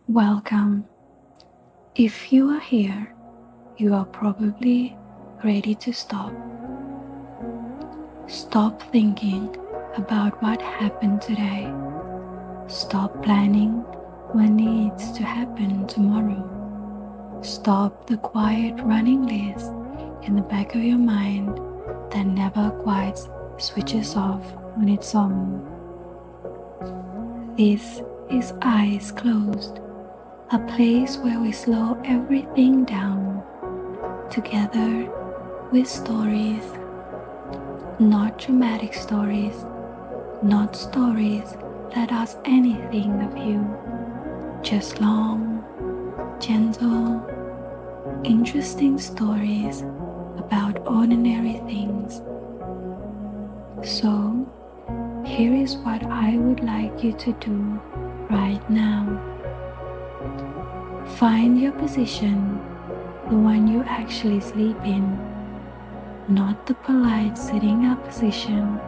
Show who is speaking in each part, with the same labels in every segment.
Speaker 1: Welcome. If you are here, you are probably ready to stop. Stop thinking about what happened today. Stop planning what needs to happen tomorrow. Stop the quiet running list in the back of your mind that never quite switches off on its own. This is Eyes Closed, a place where we slow everything down, together with stories, not dramatic stories, not stories that ask anything of you, just long, gentle, interesting stories about ordinary things. So, here is what I would like you to do right now. Find your position, the one you actually sleep in, not the polite sitting up position,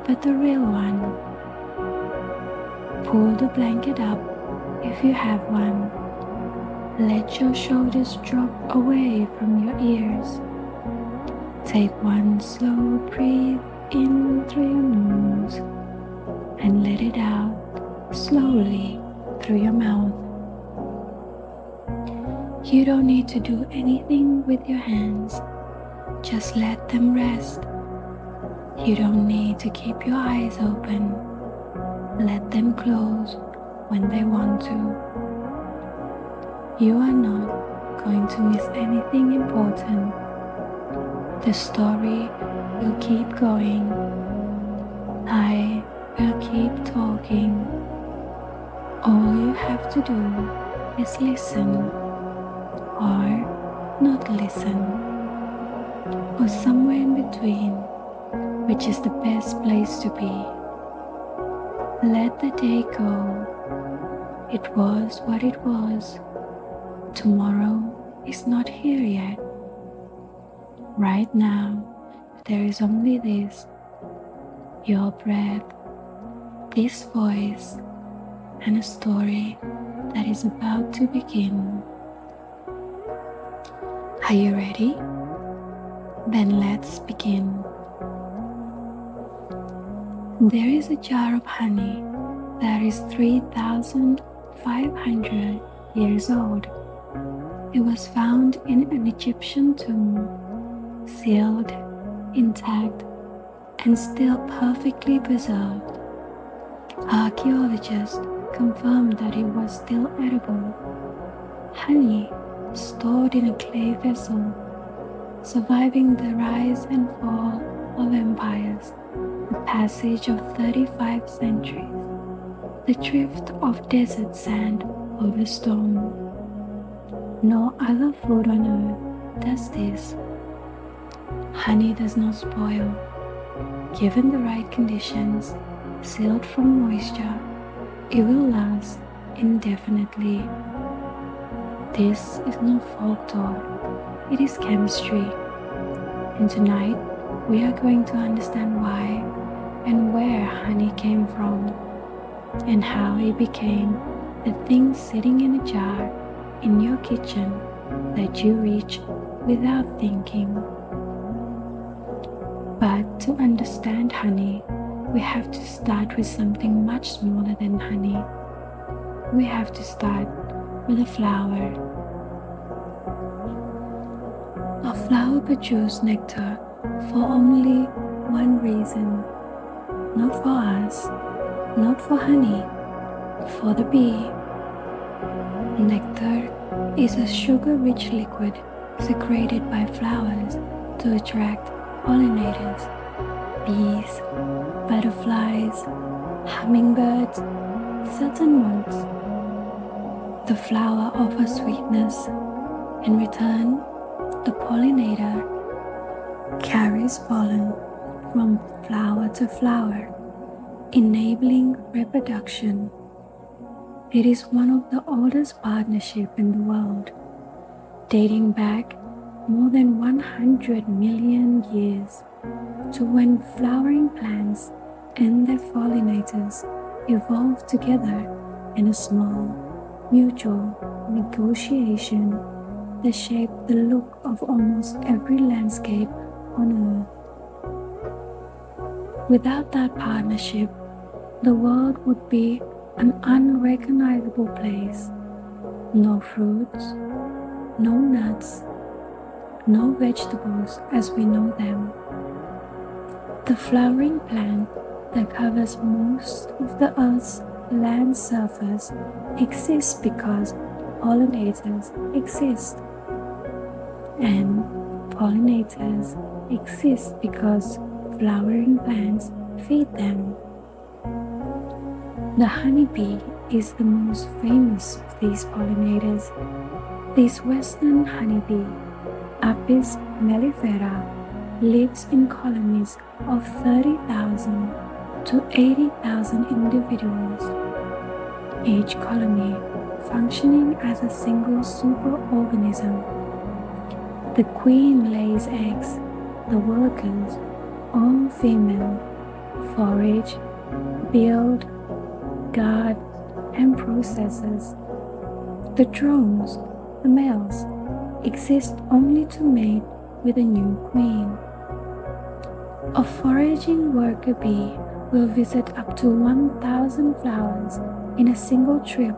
Speaker 1: but the real one. Pull the blanket up if you have one. Let your shoulders drop away from your ears. Take one slow breath in through your nose and let it out slowly through your mouth. You don't need to do anything with your hands, just let them rest. You don't need to keep your eyes open, let them close when they want to. You are not going to miss anything important. The story will keep going. I will keep talking. All you have to do is listen, or not listen, or somewhere in between, which is the best place to be. Let the day go. It was what it was. Tomorrow is not here yet. Right now, there is only this, your breath, this voice, and a story that is about to begin. Are you ready? Then let's begin. There is a jar of honey that is 3,500 years old. It was found in an Egyptian tomb, sealed, intact, and still perfectly preserved. Archaeologists confirmed that it was still edible. Honey stored in a clay vessel, surviving the rise and fall of empires, the passage of 35 centuries, the drift of desert sand over stone. No other food on earth does this. Honey does not spoil. Given the right conditions, sealed from moisture, it will last indefinitely. This is not folklore, it is chemistry. And tonight, we are going to understand why and where honey came from, and how it became the thing sitting in a jar in your kitchen that you reach without thinking. But to understand honey, we have to start with something much smaller than honey. We have to start with a flower. A flower produces nectar for only one reason. Not for us, not for honey, for the bee. Nectar is a sugar-rich liquid secreted by flowers to attract pollinators, bees, butterflies, hummingbirds, certain moths. The flower offers sweetness. In return, the pollinator carries pollen from flower to flower, enabling reproduction. It is one of the oldest partnerships in the world, dating back more than 100 million years to when flowering plants and their pollinators evolved together in a small, mutual negotiation that shaped the look of almost every landscape on Earth. Without that partnership, the world would be an unrecognizable place. No fruits, no nuts, no vegetables as we know them. The flowering plant that covers most of the Earth's land surface exists because pollinators exist. And pollinators exist because flowering plants feed them. The honeybee is the most famous of these pollinators. This western honeybee, Apis mellifera, lives in colonies of 30,000 to 80,000 individuals, each colony functioning as a single superorganism. The queen lays eggs, the workers, all female, forage, build, guard, and processes. The drones, the males, exist only to mate with a new queen. A foraging worker bee will visit up to 1,000 flowers in a single trip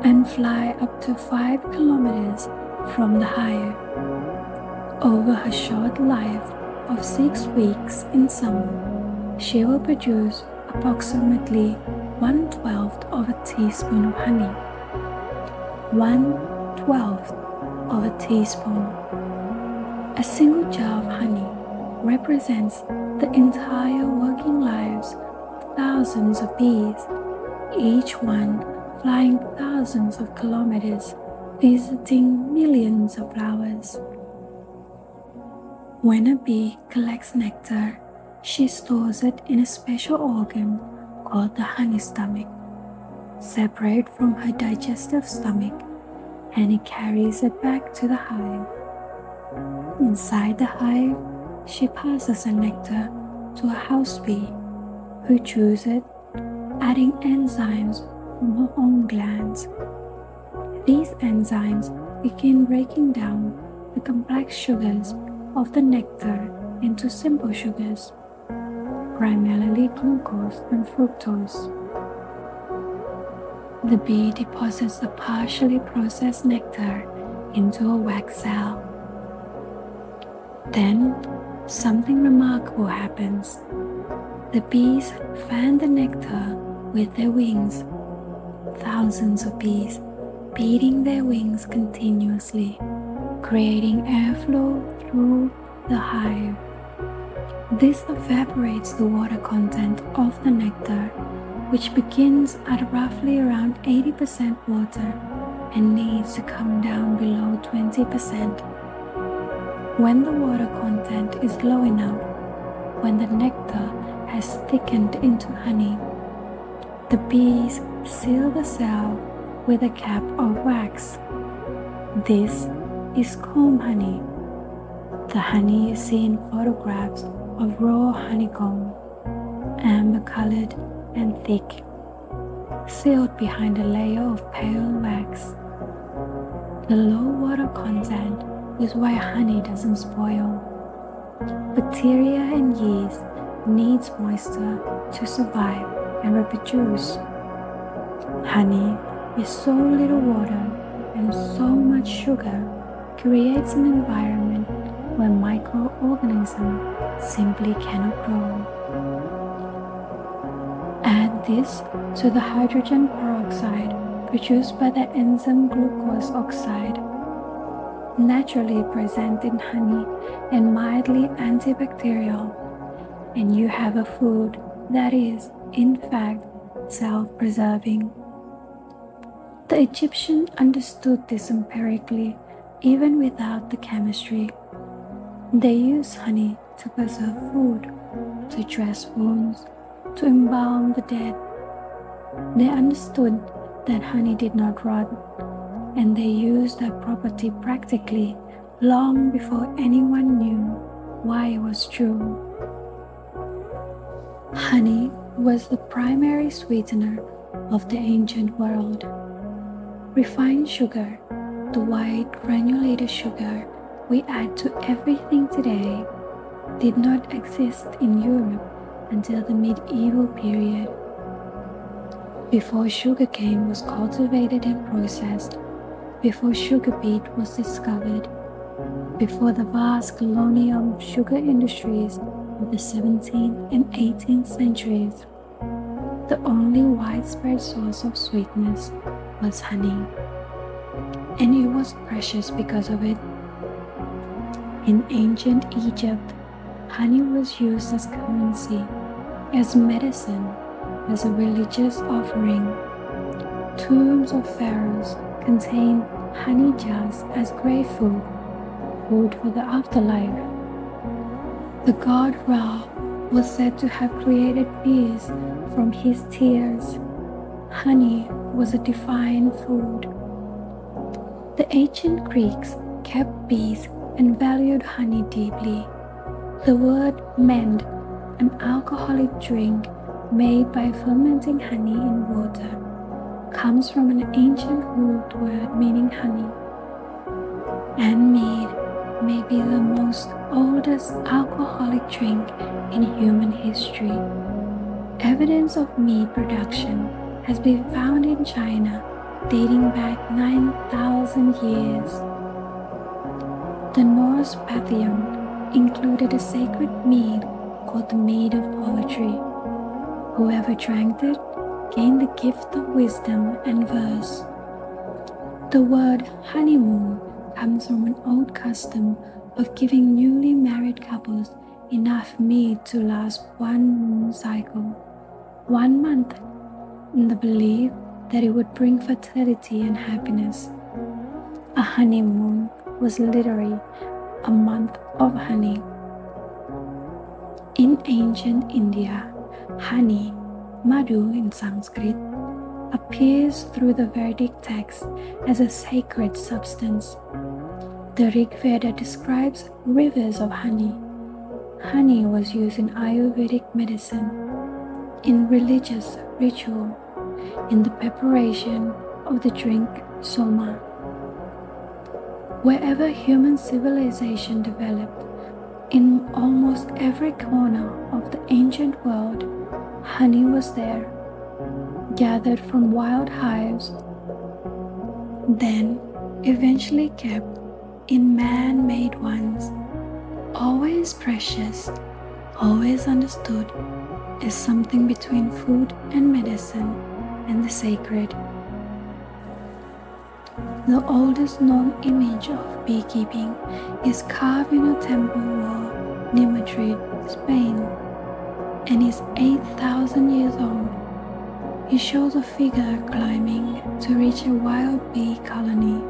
Speaker 1: and fly up to 5 kilometers from the hive. Over her short life of 6 weeks in summer, she will produce approximately 1/12 of a teaspoon of honey. 1/12 of a teaspoon. A single jar of honey represents the entire working lives of thousands of bees, each one flying thousands of kilometers, visiting millions of flowers. When a bee collects nectar, she stores it in a special organ called the honey stomach, separate from her digestive stomach, and it carries it back to the hive. Inside the hive, she passes the nectar to a house bee, who chews it, adding enzymes from her own glands. These enzymes begin breaking down the complex sugars of the nectar into simple sugars, primarily glucose and fructose. The bee deposits the partially processed nectar into a wax cell. Then, something remarkable happens. The bees fan the nectar with their wings. Thousands of bees beating their wings continuously, creating airflow through the hive. This evaporates the water content of the nectar, which begins at roughly around 80% water and needs to come down below 20%. When the water content is low enough, when the nectar has thickened into honey, the bees seal the cell with a cap of wax. This is comb honey. The honey you see in photographs of raw honeycomb, amber-colored and thick, sealed behind a layer of pale wax. The low water content is why honey doesn't spoil. Bacteria and yeast needs moisture to survive and reproduce. Honey with so little water and so much sugar creates an environment where microorganisms simply cannot grow. Add this to the hydrogen peroxide produced by the enzyme glucose oxide, naturally present in honey and mildly antibacterial, and you have a food that is, in fact, self-preserving. The Egyptians understood this empirically, even without the chemistry. They used honey to preserve food, to dress wounds, to embalm the dead. They understood that honey did not rot, and they used that property practically long before anyone knew why it was true. Honey was the primary sweetener of the ancient world. Refined sugar, the white granulated sugar we add to everything today, did not exist in Europe until the medieval period. Before sugarcane was cultivated and processed, before sugar beet was discovered, before the vast colonial sugar industries of the 17th and 18th centuries, the only widespread source of sweetness was honey, and it was precious because of it. In ancient Egypt, honey was used as currency, as medicine, as a religious offering. Tombs of pharaohs contained honey jars as grave food, food for the afterlife. The god Ra was said to have created bees from his tears. Honey was a divine food. The ancient Greeks kept bees and valued honey deeply. The word mead, an alcoholic drink made by fermenting honey in water, comes from an ancient root word meaning honey. And mead may be the most oldest alcoholic drink in human history. Evidence of mead production has been found in China dating back 9,000 years. The Norse pantheon included a sacred mead called the mead of poetry. Whoever drank it gained the gift of wisdom and verse. The word honeymoon comes from an old custom of giving newly married couples enough mead to last one moon cycle, 1 month, in the belief that it would bring fertility and happiness. A honeymoon was literally a month of honey. In ancient India, honey, madhu in Sanskrit, appears through the Vedic text as a sacred substance. The Rig Veda describes rivers of honey. Honey was used in Ayurvedic medicine, in religious ritual, in the preparation of the drink soma. Wherever human civilization developed, in almost every corner of the ancient world, honey was there, gathered from wild hives, then eventually kept in man-made ones, always precious, always understood as something between food and medicine and the sacred. The oldest known image of beekeeping is carved in a temple wall near Madrid, Spain, and is 8,000 years old. It shows a figure climbing to reach a wild bee colony,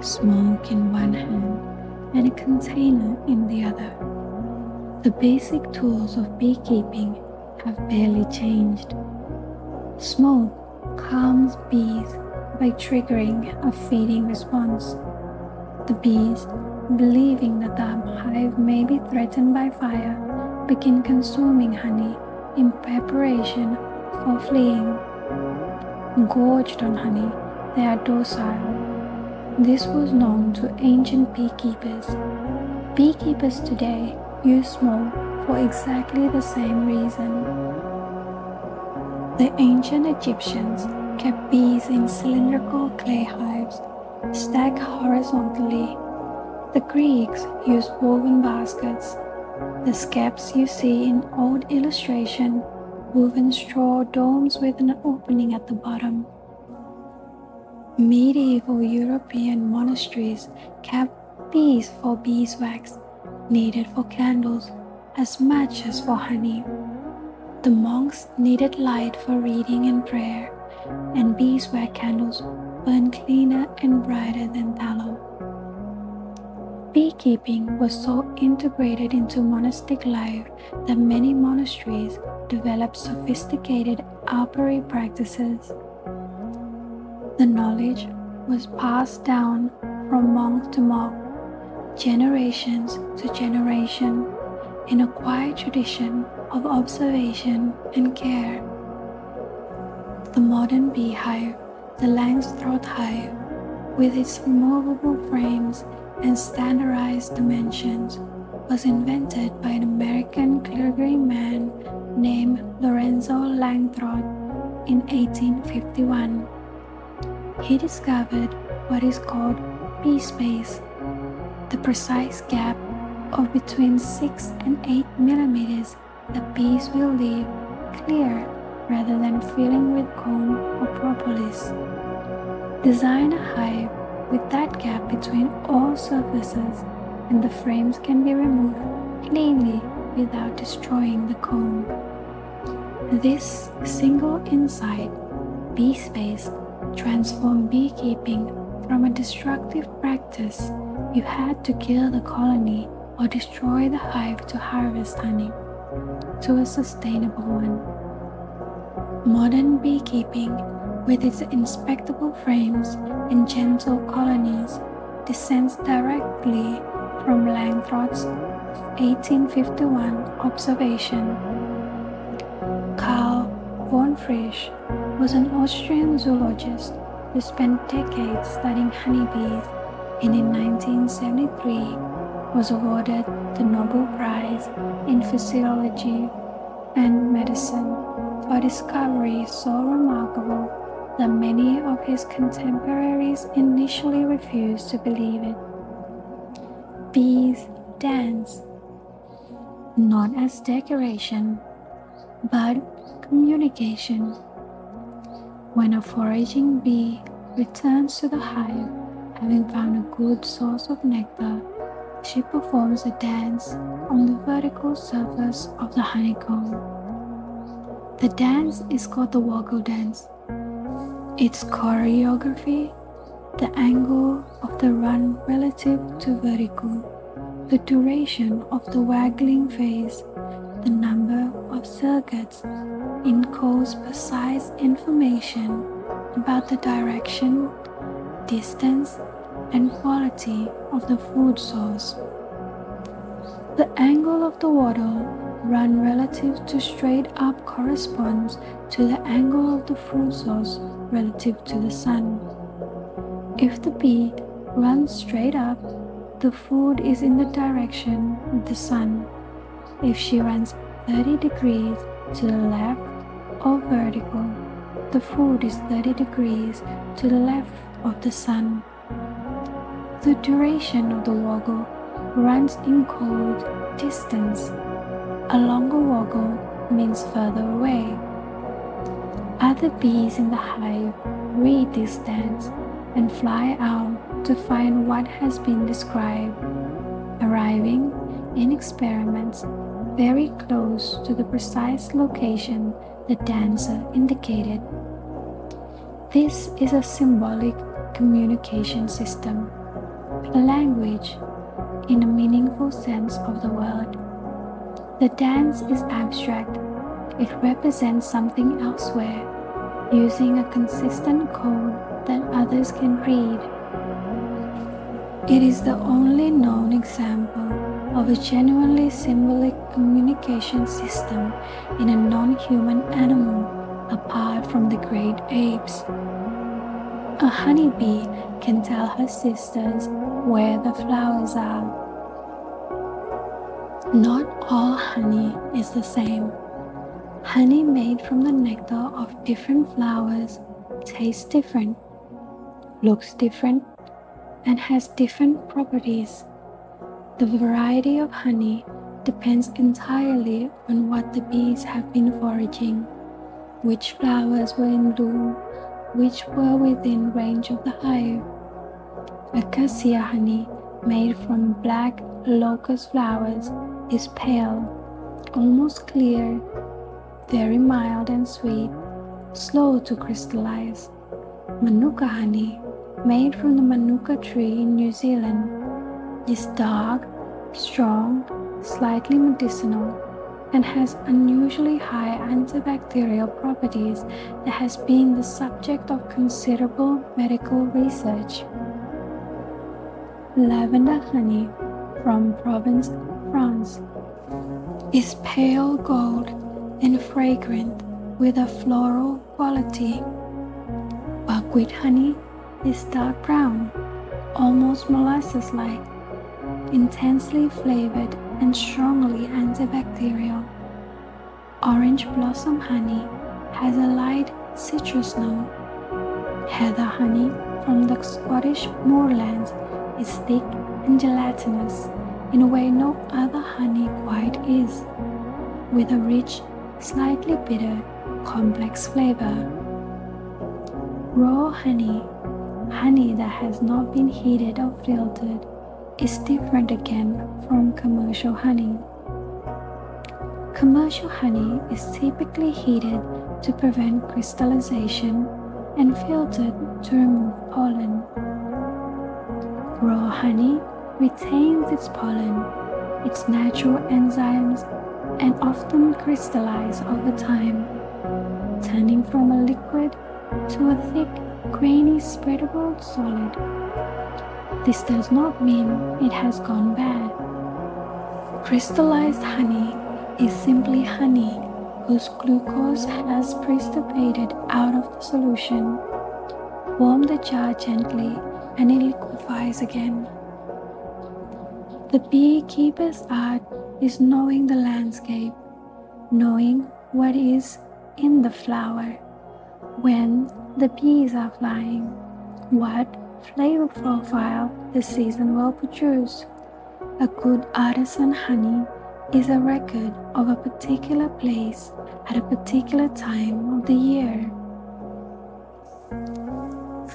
Speaker 1: smoke in one hand and a container in the other. The basic tools of beekeeping have barely changed. Smoke calms bees by triggering a feeding response. The bees, believing that the hive may be threatened by fire, begin consuming honey in preparation for fleeing. Gorged on honey, they are docile. This was known to ancient beekeepers. Beekeepers today use smoke for exactly the same reason. The ancient Egyptians kept bees in cylindrical clay hives, stacked horizontally. The Greeks used woven baskets. The skeps you see in old illustration, woven straw domes with an opening at the bottom. Medieval European monasteries kept bees for beeswax, needed for candles as much as for honey. The monks needed light for reading and prayer, and beeswax candles burned cleaner and brighter than tallow. Beekeeping was so integrated into monastic life that many monasteries developed sophisticated apiary practices. The knowledge was passed down from monk to monk, generations to generation, in a quiet tradition of observation and care. The modern beehive, the Langstroth hive, with its removable frames and standardized dimensions, was invented by an American clergyman man named Lorenzo Langstroth in 1851. He discovered what is called bee space, the precise gap of between 6 and 8 millimeters that bees will leave clear rather than filling with comb or propolis. Design a hive with that gap between all surfaces, and the frames can be removed cleanly without destroying the comb. This single insight, bee space, transformed beekeeping from a destructive practice you had to kill the colony or destroy the hive to harvest honey, to a sustainable one. Modern beekeeping, with its inspectable frames and gentle colonies, descends directly from Langstroth's 1851 observation. Karl von Frisch was an Austrian zoologist who spent decades studying honeybees, and in 1973 was awarded the Nobel Prize in Physiology and Medicine for a discovery so remarkable that many of his contemporaries initially refused to believe it. Bees dance, not as decoration, but communication. When a foraging bee returns to the hive, having found a good source of nectar, she performs a dance on the vertical surface of the honeycomb. The dance is called the waggle dance. Its choreography, the angle of the run relative to vertical, the duration of the waggling phase, the number of circuits, encodes precise information about the direction, distance, and quality of the food source. The angle of the wattle run relative to straight up corresponds to the angle of the food source relative to the sun. If the bee runs straight up, the food is in the direction of the sun. If she runs 30 degrees to the left or vertical, the food is 30 degrees to the left of the sun. The duration of the waggle runs in code distance. A longer waggle means further away. Other bees in the hive read this dance and fly out to find what has been described, arriving in experiments very close to the precise location the dancer indicated. This is a symbolic communication system, a language in a meaningful sense of the word. The dance is abstract. It represents something elsewhere, using a consistent code that others can read. It is the only known example of a genuinely symbolic communication system in a non-human animal apart from the great apes. A honeybee can tell her sisters where the flowers are. Not all honey is the same. Honey made from the nectar of different flowers tastes different, looks different, and has different properties. The variety of honey depends entirely on what the bees have been foraging, which flowers were in bloom, which were within range of the hive. Acacia honey made from black locust flowers is pale, almost clear, very mild and sweet, slow to crystallize. Manuka honey, made from the manuka tree in New Zealand, is dark, strong, slightly medicinal, and has unusually high antibacterial properties that has been the subject of considerable medical research. Lavender honey from Provence, France, is pale gold and fragrant, with a floral quality. Buckwheat honey is dark brown, almost molasses-like, intensely flavored and strongly antibacterial. Orange blossom honey has a light citrus note. Heather honey from the Scottish moorlands is thick and gelatinous in a way no other honey quite is, with a rich, slightly bitter, complex flavor. Raw honey, honey that has not been heated or filtered, is different again from commercial honey. Commercial honey is typically heated to prevent crystallization and filtered to remove pollen. Raw honey retains its pollen, its natural enzymes, and often crystallize over time, turning from a liquid to a thick, grainy, spreadable solid. This does not mean it has gone bad. Crystallized honey is simply honey whose glucose has precipitated out of the solution. Warm the jar gently and it liquefies again. The beekeeper's art is knowing the landscape, knowing what is in the flower, when the bees are flying, what flavor profile the season will produce. A good artisan honey is a record of a particular place at a particular time of the year.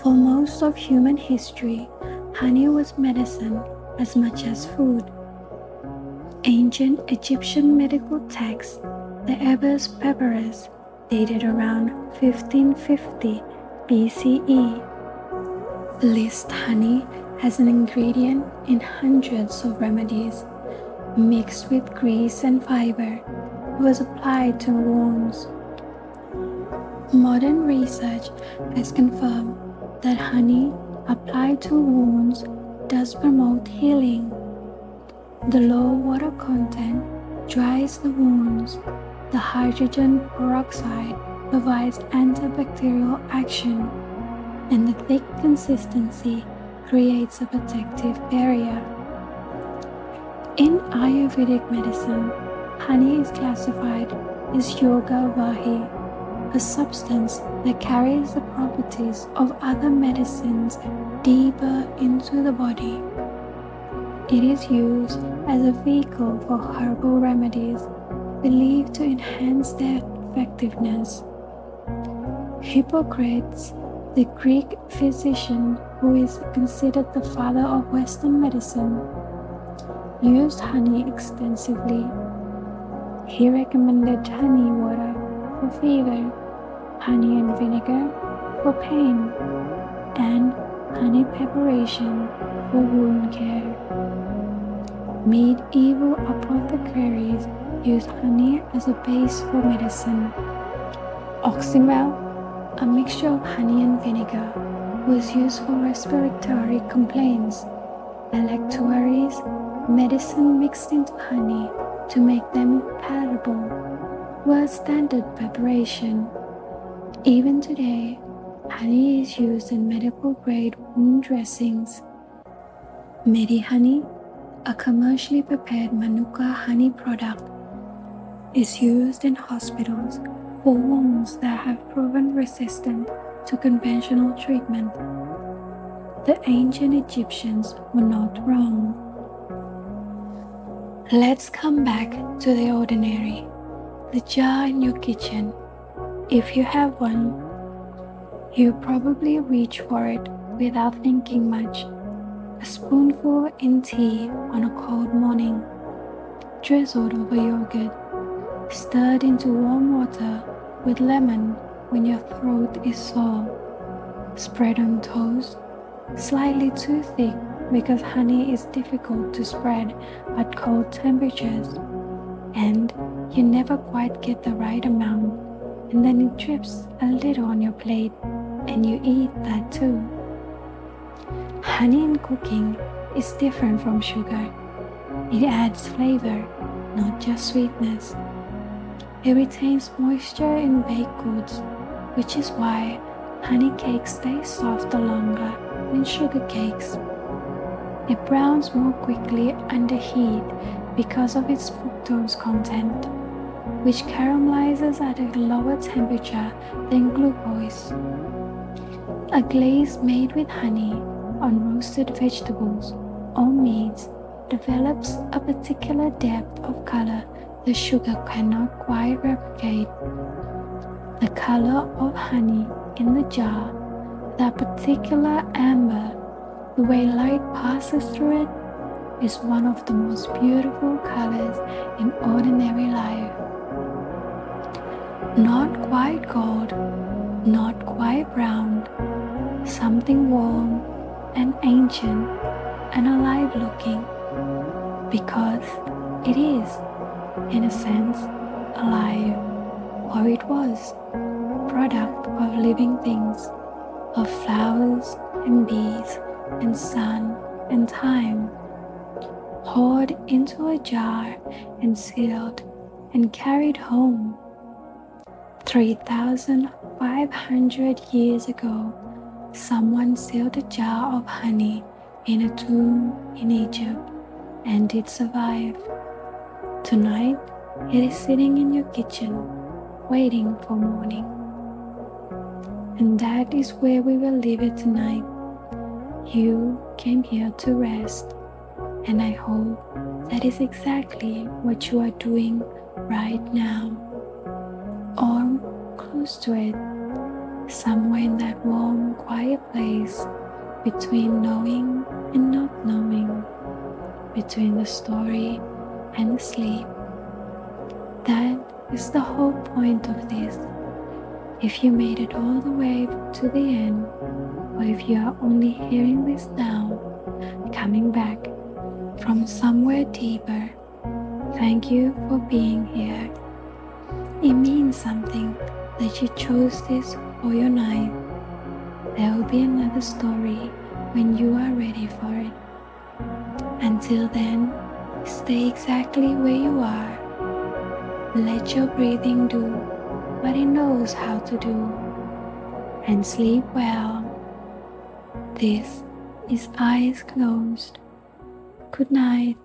Speaker 1: For most of human history, honey was medicine as much as food. Ancient Egyptian medical texts, the Ebers Papyrus, dated around 1550 BCE, list honey as an ingredient in hundreds of remedies. Mixed with grease and fiber, it was applied to wounds. Modern research has confirmed that honey applied to wounds does promote healing. The low water content dries the wounds. The hydrogen peroxide provides antibacterial action, and the thick consistency creates a protective barrier. In Ayurvedic medicine, honey is classified as yoga vahi, a substance that carries the properties of other medicines deeper into the body. It is used as a vehicle for herbal remedies believed to enhance their effectiveness. Hippocrates, the Greek physician who is considered the father of Western medicine, used honey extensively. He recommended honey water for fever, honey and vinegar for pain, and honey preparation for wound care. Medieval apothecaries used honey as a base for medicine. Oxymel, a mixture of honey and vinegar, was used for respiratory complaints. Electuaries, medicine mixed into honey to make them palatable, were standard preparation. Even today, honey is used in medical-grade wound dressings. Medi honey, a commercially prepared Manuka honey product, is used in hospitals for wounds that have proven resistant to conventional treatment. The ancient Egyptians were not wrong. Let's come back to the ordinary, the jar in your kitchen. If you have one, you probably reach for it without thinking much. A spoonful in tea on a cold morning, drizzled over yogurt, stirred into warm water with lemon when your throat is sore, spread on toast, slightly too thick because honey is difficult to spread at cold temperatures, and you never quite get the right amount, and then it drips a little on your plate and you eat that too. Honey in cooking is different from sugar. It adds flavor, not just sweetness. It retains moisture in baked goods, which is why honey cakes stay softer longer than sugar cakes. It browns more quickly under heat because of its fructose content, which caramelizes at a lower temperature than glucose. A glaze made with honey on roasted vegetables or meats develops a particular depth of color the sugar cannot quite replicate. The color of honey in the jar, that particular amber, the way light passes through it, is one of the most beautiful colors in ordinary life. Not quite gold, not quite brown, something warm and ancient and alive looking, because it is, in a sense, alive, or it was, product of living things, of flowers and bees and sun and time, poured into a jar and sealed and carried home. 3,500 years ago, someone sealed a jar of honey in a tomb in Egypt, and it survived. Tonight, it is sitting in your kitchen, waiting for morning. And that is where we will leave it tonight. You came here to rest, and I hope that is exactly what you are doing right now, or close to it, somewhere in that warm, quiet place between knowing and not knowing, between the story and the sleep. That is the whole point of this. If you made it all the way to the end, or if you are only hearing this now, coming back from somewhere deeper, thank you for being here. It means something that you chose this for your night. There will be another story when you are ready for it. Until then, stay exactly where you are. Let your breathing do what it knows how to do, and sleep well. This is Eyes Closed. Good night.